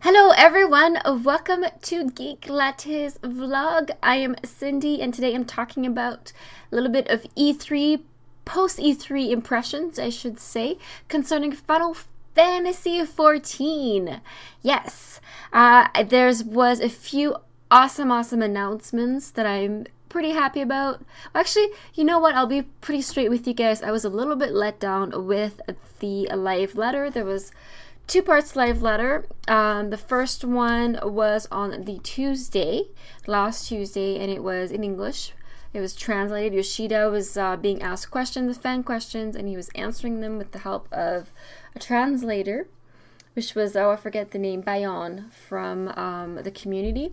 Hello everyone, welcome to Geek Latte's vlog. I am Cindy and today I'm talking about a little bit of E3, post E3 impressions I should say, concerning Final Fantasy XIV. Yes, there was a few awesome announcements that I'm pretty happy about. Actually, you know what, I'll be pretty straight with you guys. I was a little bit let down with the live letter. There was two parts live letter. The first one was on the Tuesday, last Tuesday, and it was in English. It was translated. Yoshida was being asked questions, fan questions, and he was answering them with the help of a translator, which was, oh, I forget the name, Bayon from the community,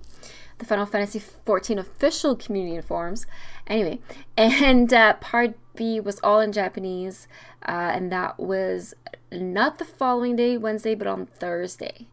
the Final Fantasy XIV official community forums. Anyway, and part B was all in Japanese, and that was not the following day, Wednesday, but on Thursday.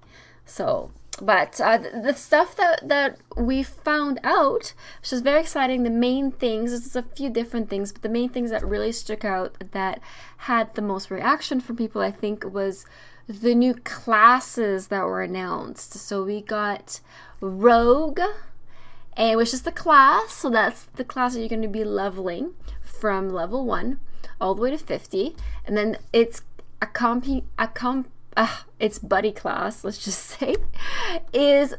So, but the stuff that we found out, which was very exciting, the main things, there's a few different things, but the main things that really stuck out that had the most reaction from people, I think, was the new classes that were announced. So we got Rogue, and which is the class, so that's the class that you're going to be leveling from level 1 all the way to 50, and then it's its buddy class, let's just say, is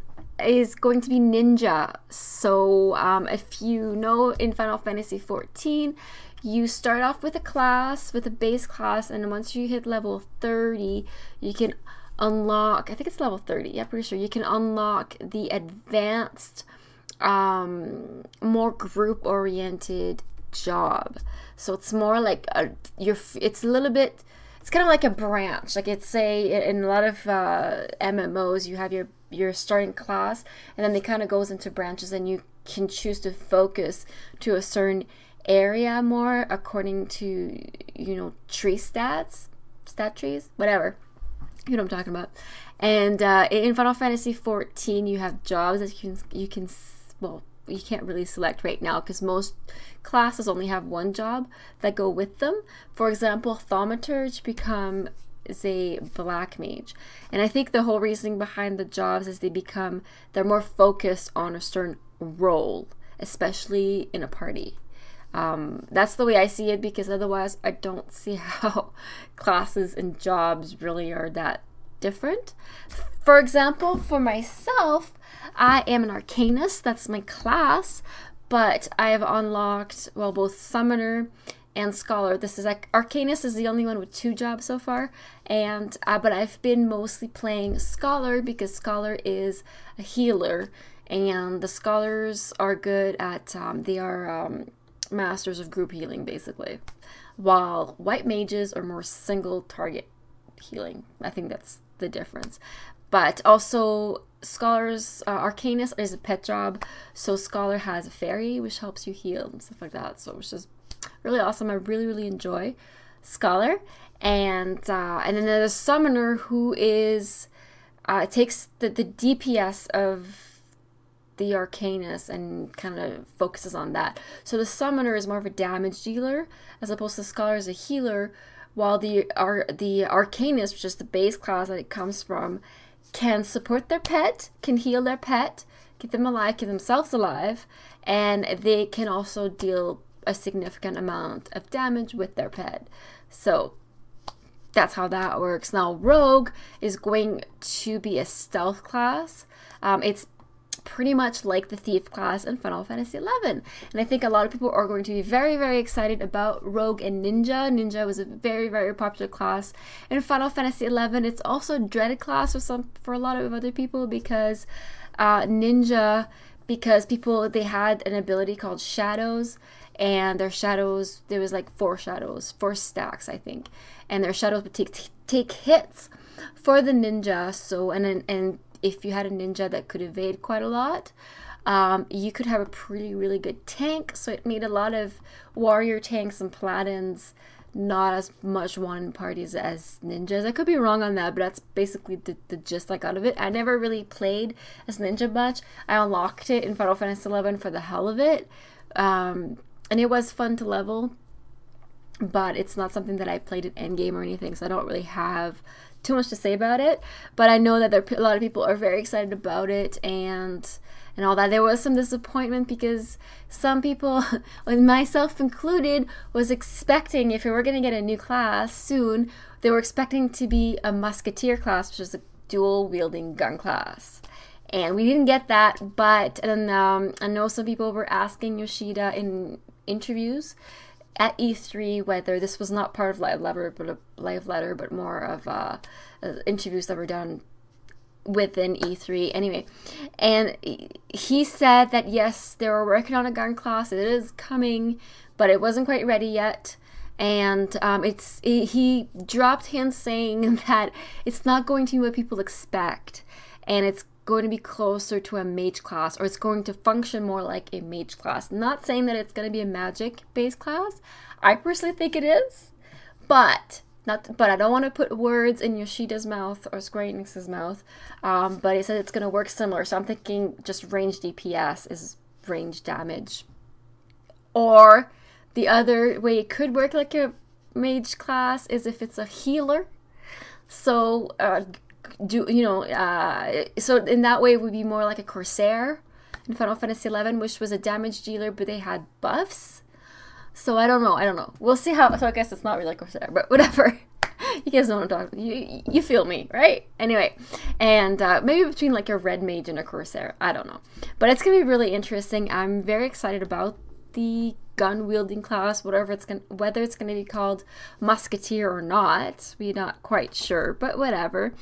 going to be ninja. So if you know, in Final Fantasy XIV, you start off with a class, with a base class, and once you hit level 30, you can unlock, I think it's level 30, yeah, pretty sure, you can unlock the advanced, more group-oriented job. So it's more like it's a little bit, it's kind of like a branch. Like, it's, say, in a lot of MMOs, you have your starting class, and then it kind of goes into branches, and you can choose to focus to a certain area more according to, you know, tree stat trees, whatever. You know what I'm talking about. And in Final Fantasy XIV, you have jobs that you can well, you can't really select right now because most classes only have one job that go with them. For example, Thaumaturge becomes a black mage, and I think the whole reasoning behind the jobs is they're more focused on a certain role, especially in a party. That's the way I see it, because otherwise I don't see how classes and jobs really are that different. For example, for myself, I am an Arcanist, that's my class, but I have unlocked, well, both Summoner and Scholar. This is like, Arcanist is the only one with 2 jobs so far, and but I've been mostly playing Scholar because Scholar is a healer, and the Scholars are good at, they are masters of group healing, basically, while White Mages are more single target healing. I think that's the difference. But also, Scholar's Arcanist is a pet job, so Scholar has a fairy which helps you heal and stuff like that. So it's just really awesome. I really enjoy Scholar, and then there's a Summoner who is takes the DPS of the Arcanist and kind of focuses on that. So the Summoner is more of a damage dealer as opposed to Scholar as a healer, while the Arcanist, which is the base class that it comes from, can support their pet, can heal their pet, keep them alive, keep themselves alive, and they can also deal a significant amount of damage with their pet. So that's how that works. Now, Rogue is going to be a stealth class. It's pretty much like the Thief class in Final Fantasy XI, and I think a lot of people are going to be very excited about Rogue and Ninja. Ninja was a very popular class in Final Fantasy XI. It's also a dreaded class for a lot of other people, because Ninja, because they had an ability called Shadows, and their shadows, there was like 4 stacks, I think, and their shadows would take hits for the ninja. So and if you had a ninja that could evade quite a lot, you could have a really good tank. So it made a lot of warrior tanks and paladins not as much wanted in parties as ninjas. I could be wrong on that, but that's basically the gist I got of it. I never really played as ninja much. I unlocked it in Final Fantasy XI for the hell of it, and it was fun to level, but it's not something that I played at endgame or anything, so I don't really have too much to say about it, but I know that a lot of people are very excited about it and all that. There was some disappointment because some people, and myself included, was expecting, if we were going to get a new class soon, they were expecting to be a musketeer class, which is a dual wielding gun class. And we didn't get that, but and I know some people were asking Yoshida in interviews at E3 whether this was not part of live letter, but more of interviews that were done within E3 anyway. And he said that yes, they were working on a gun class. It is coming, but it wasn't quite ready yet. And he dropped hints saying that it's not going to be what people expect, and it's going to be closer to a mage class, or it's going to function more like a mage class. Not saying that it's going to be a magic based class. I personally think it is, but I don't want to put words in Yoshida's mouth or Square Enix's mouth. But he said it's going to work similar, so I'm thinking just range DPS is range damage. Or the other way it could work like a mage class is if it's a healer. So so in that way it would be more like a Corsair in Final Fantasy XI, which was a damage dealer, but they had buffs. So I don't know. We'll see how. So I guess it's not really like Corsair, but whatever. You guys know what I'm talking about. You feel me, right? Anyway, and maybe between like a red mage and a Corsair. I don't know. But it's going to be really interesting. I'm very excited about the gun wielding class, whether it's going to be called musketeer or not. We're not quite sure, but whatever.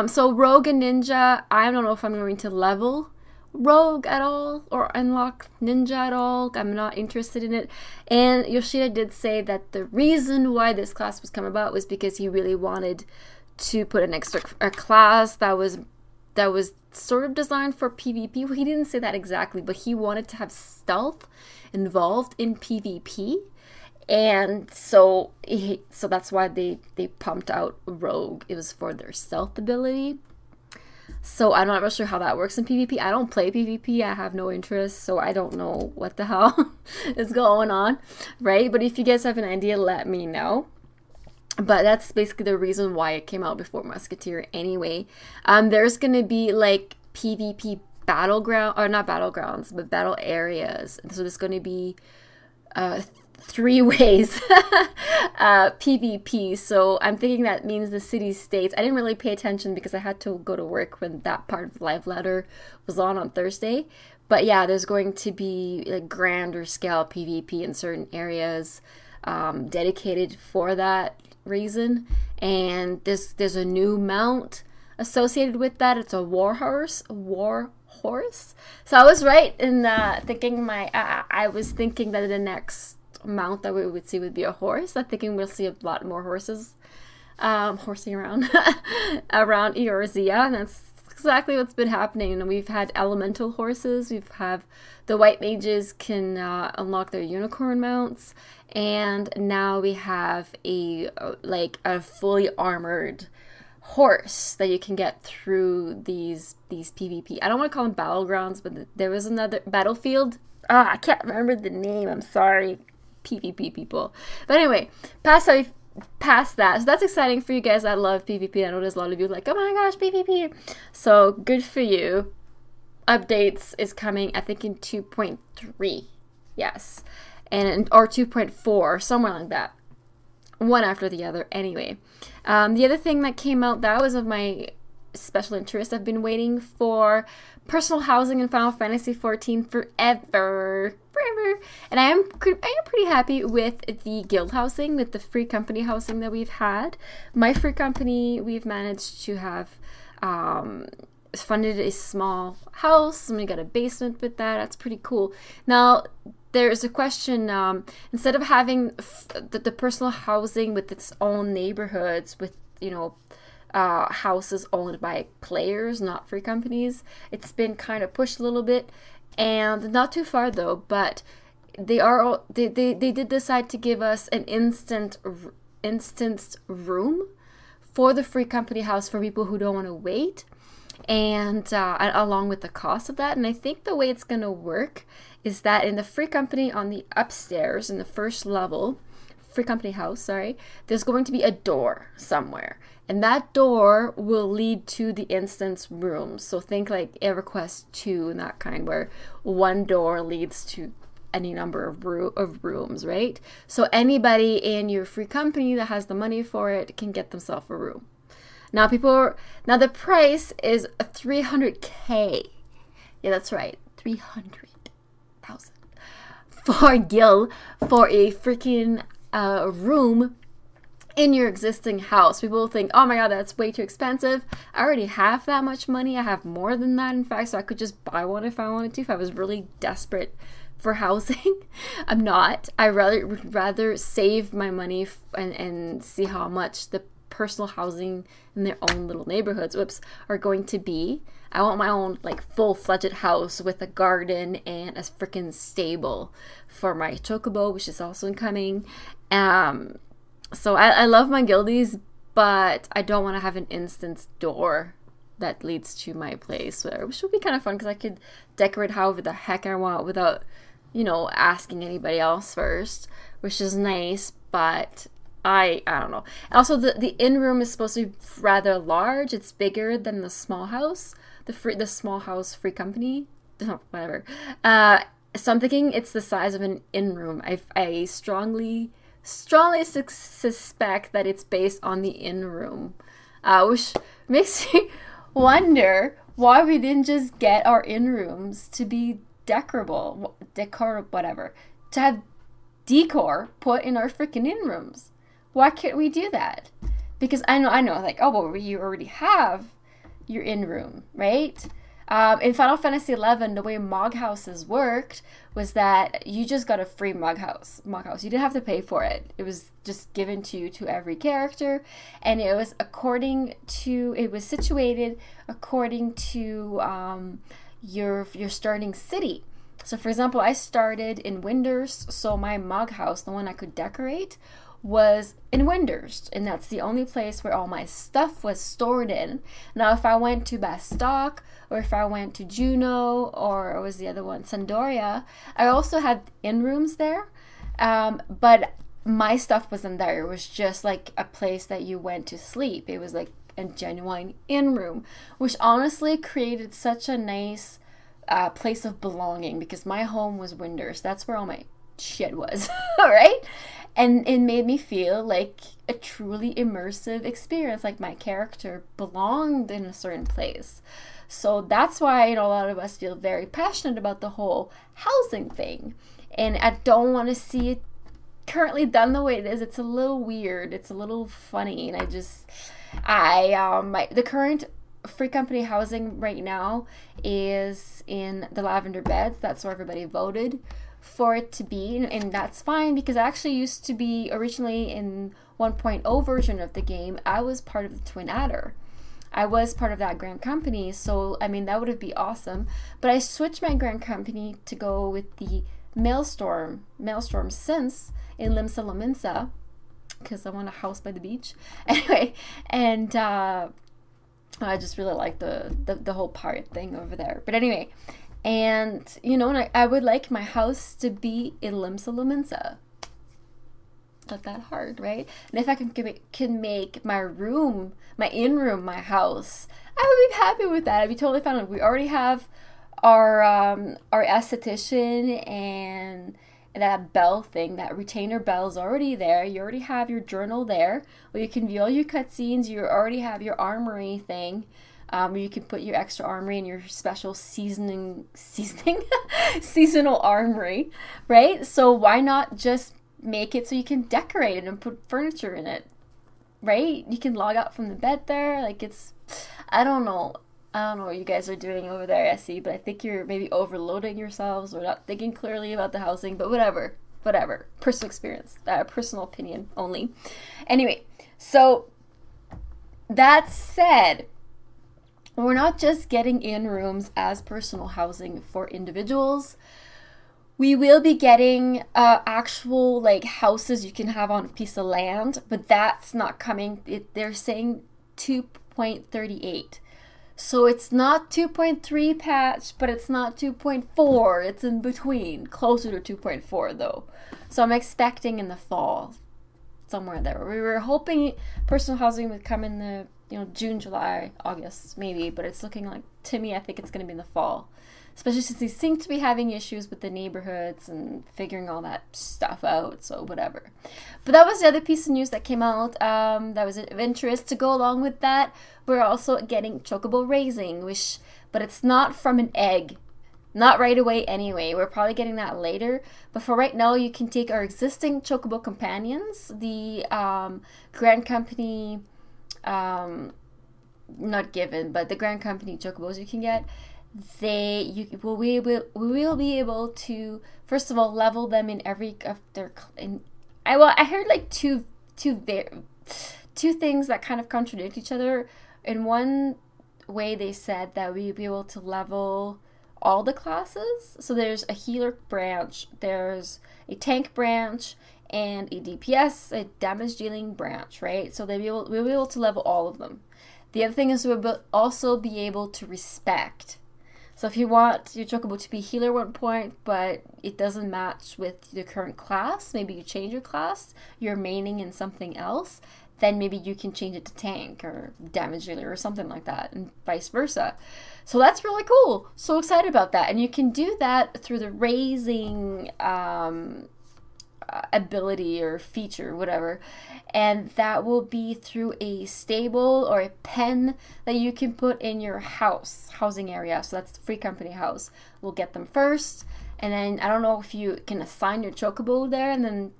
So rogue and ninja, I don't know if I'm going to level rogue at all or unlock ninja at all. I'm not interested in it. And Yoshida did say that the reason why this class was come about was because he really wanted to put an extra class that was sort of designed for PvP. Well, he didn't say that exactly, but he wanted to have stealth involved in PvP, and so that's why they pumped out rogue. It was for their stealth ability. So I'm not really sure how that works in PvP. I don't play PvP. I have no interest, so I don't know what the hell is going on, right? But if you guys have an idea, let me know. But that's basically the reason why it came out before Musketeer anyway. There's going to be like PvP battleground, or not battlegrounds, but battle areas. So there's going to be 3 ways PvP. So I'm thinking that means the city-states. I didn't really pay attention because I had to go to work when that part of Live Letter was on Thursday. But yeah, there's going to be like grander scale PvP in certain areas dedicated for that reason. And there's a new mount associated with that. It's a war horse. So I was right in thinking I was thinking that the next mount that we would see would be a horse. I'm thinking we'll see a lot more horses horsing around around Eorzea, and that's exactly what's been happening. And we've had elemental horses. The white mages can unlock their unicorn mounts, and now we have a fully armored horse that you can get through these PvP. I don't want to call them battlegrounds, but there was another battlefield. I can't remember the name. I'm sorry, PvP people. But anyway, past that. So that's exciting for you guys that love PvP. I know there's a lot of you like, oh my gosh, PvP. So good for you. Updates is coming, I think, in 2.3. Yes. Or 2.4, somewhere like that. One after the other. Anyway. The other thing that came out that was of my special interest, I've been waiting for personal housing in Final Fantasy XIV forever. And I am pretty happy with the guild housing, with the free company housing that we've had. My free company, we've managed to have funded a small house, and we got a basement with that. That's pretty cool. Now, there's a question, instead of having the personal housing with its own neighborhoods, with, houses owned by players, not free companies, it's been kind of pushed a little bit, and not too far though, but they did decide to give us an instanced room for the free company house for people who don't want to wait, and along with the cost of that. And I think the way it's going to work is that in the free company on the upstairs, in the first level, free company house, sorry, there's going to be a door somewhere. And that door will lead to the instance rooms. So think like EverQuest 2 and that kind, where one door leads to any number of rooms, right? So anybody in your free company that has the money for it can get themselves a room. Now the price is 300K. Yeah, that's right, 300,000 for Gil for a freaking room in your existing house. People think, oh my god, that's way too expensive. I already have that much money. I have more than that, in fact, so I could just buy one if I wanted to, if I was really desperate for housing. I'm not. I would rather save my money and see how much the personal housing in their own little neighborhoods, are going to be. I want my own like full-fledged house with a garden and a freaking stable for my chocobo, which is also incoming. So I love my guildies, but I don't want to have an instance door that leads to my place, which would be kind of fun because I could decorate however the heck I want without, you know, asking anybody else first, which is nice, but I don't know. Also, the in-room is supposed to be rather large. It's bigger than the small house, the small house free company, whatever. So I'm thinking it's the size of an in-room. I strongly suspect that it's based on the in-room, which makes me wonder why we didn't just get our in-rooms to be whatever, to have decor put in our freaking in-rooms. Why can't we do that? Because I know, like, oh, well, you already have your in-room, right? In Final Fantasy XI, the way mog houses worked was that you just got a free mog house. You didn't have to pay for it. It was just given to you to every character, and it was situated according to your starting city. So, for example, I started in Windhurst, so my mog house, the one I could decorate, was in Windhurst, and that's the only place where all my stuff was stored in. Now, if I went to Bastock, or if I went to Juneau, or what was the other one, Sandoria, I also had in-rooms there, but my stuff wasn't there. It was just like a place that you went to sleep. It was like a genuine in-room, which honestly created such a nice place of belonging, because my home was Windhurst. That's where all my shit was, right? And it made me feel like a truly immersive experience, like my character belonged in a certain place. So that's why, you know, a lot of us feel very passionate about the whole housing thing. And I don't want to see it currently done the way it is. It's a little weird. It's a little funny. And the current free company housing right now is in the Lavender Beds. That's where everybody voted for it to be, and that's fine, because I actually used to be originally in 1.0 version of the game. I was part of the Twin Adder. I was part of that grand company, so I mean that would have been awesome. But I switched my grand company to go with the Maelstrom Sense in Limsa Lominsa, because I want a house by the beach. Anyway, and I just really like the whole pirate thing over there. But anyway. And, you know, I would like my house to be in Limsa Lominsa. Not that hard, right? And if I can make my room, my in-room, my house, I would be happy with that. I'd be totally fine. We already have our esthetician and that bell thing, that retainer bell's already there. You already have your journal there, where you can view all your cutscenes. You already have your armory thing. Where you can put your extra armory and your special seasonal armory, right? So why not just make it so you can decorate it and put furniture in it, right? You can log out from the bed there. Like, it's, I don't know what you guys are doing over there, Essie, but I think you're maybe overloading yourselves or not thinking clearly about the housing, but whatever. Personal experience, personal opinion only. Anyway, so that said, we're not just getting in rooms as personal housing for individuals. We will be getting actual like houses you can have on a piece of land, but that's not coming. They're saying 2.38. So it's not 2.3 patch, but it's not 2.4. It's in between, closer to 2.4 though. So I'm expecting in the fall somewhere there. We were hoping personal housing would come in the, you know, June, July, August maybe, but it's looking like, to me, I think it's going to be in the fall, especially since they seem to be having issues with the neighborhoods and figuring all that stuff out, so whatever. But that was the other piece of news that came out that was of interest. To go along with that, we're also getting chocobo raising, but it's not from an egg. Not right away anyway. We're probably getting that later. But for right now, you can take our existing chocobo companions, the Grand Company, not given, but the Grand Company chocobos you can get. We will be able to, first of all, level them in every of their. I heard like two things that kind of contradict each other. In one way, they said that we'd be able to level all the classes. So there's a healer branch, there's a tank branch, and a DPS, a damage dealing branch, right? So we'll be able to level all of them. The other thing is we'll also be able to respect. So if you want your chocobo to be healer at one point, but it doesn't match with your current class, maybe you change your class, you're maining in something else, then maybe you can change it to tank or damage dealer or something like that, and vice versa. So that's really cool. So excited about that. And you can do that through the raising ability or feature, whatever. And that will be through a stable or a pen that you can put in your housing area. So that's the Free Company house. We'll get them first. And then I don't know if you can assign your chocobo there, and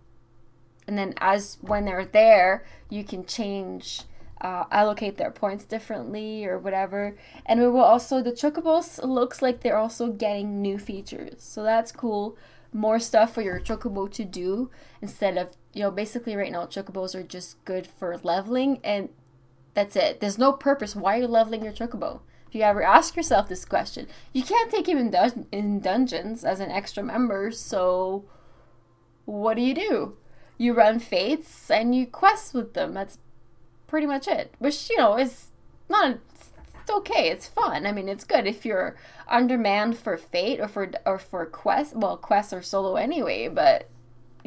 then as when they're there, you can change, allocate their points differently or whatever. And we will also, the chocobos looks like they're also getting new features. So that's cool. More stuff for your chocobo to do instead of, you know, basically right now chocobos are just good for leveling and that's it. There's no purpose. Why are you leveling your chocobo? If you ever ask yourself this question, you can't take him in dungeons as an extra member, so what do? You run fates and you quest with them. That's pretty much it. Which, you know, is not, it's okay. It's fun. I mean, it's good if you're undermanned for fate or for quest. Well, quests are solo anyway, but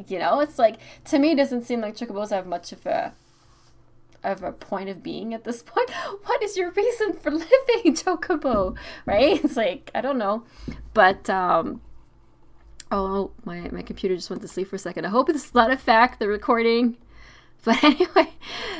you know, it's like, to me, it doesn't seem like chocobos have much of a point of being at this point. What is your reason for living, chocobo? Right? It's like, I don't know, but oh, my computer just went to sleep for a second. I hope it's not a fact, the recording. But anyway,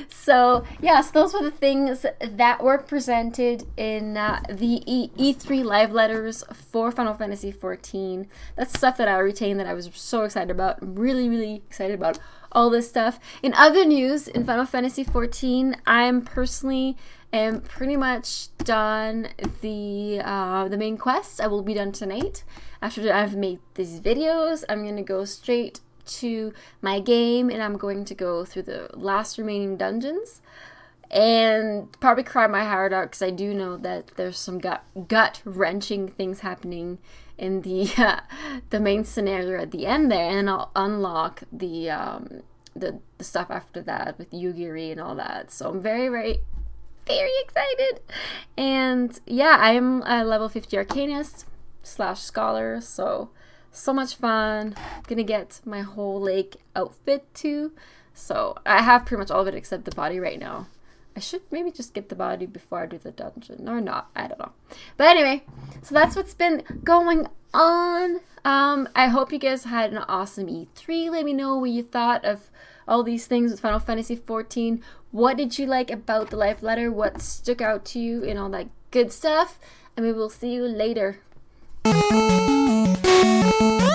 so yeah, so those were the things that were presented in the E3 live letters for Final Fantasy XIV. That's stuff that I retained that I was so excited about. I'm really, really excited about all this stuff. In other news, in Final Fantasy XIV, I'm personally am pretty much done the main quest. I will be done tonight. After I've made these videos, I'm going to go straight to my game and I'm going to go through the last remaining dungeons and probably cry my heart out because I do know that there's some gut-wrenching things happening in the main scenario at the end there, and then I'll unlock the stuff after that with Yugiri and all that. So I'm very, very, very excited. And yeah, I'm a level 50 Arcanist / Scholar, so much fun. Gonna get my whole lake outfit too. So I have pretty much all of it except the body right now. I should maybe just get the body before I do the dungeon, or not, I don't know. But anyway, so that's what's been going on. I hope you guys had an awesome E3. Let me know what you thought of all these things with Final Fantasy XIV. What did you like about the live letter? What stuck out to you and all that good stuff? And we will see you later. Thank you.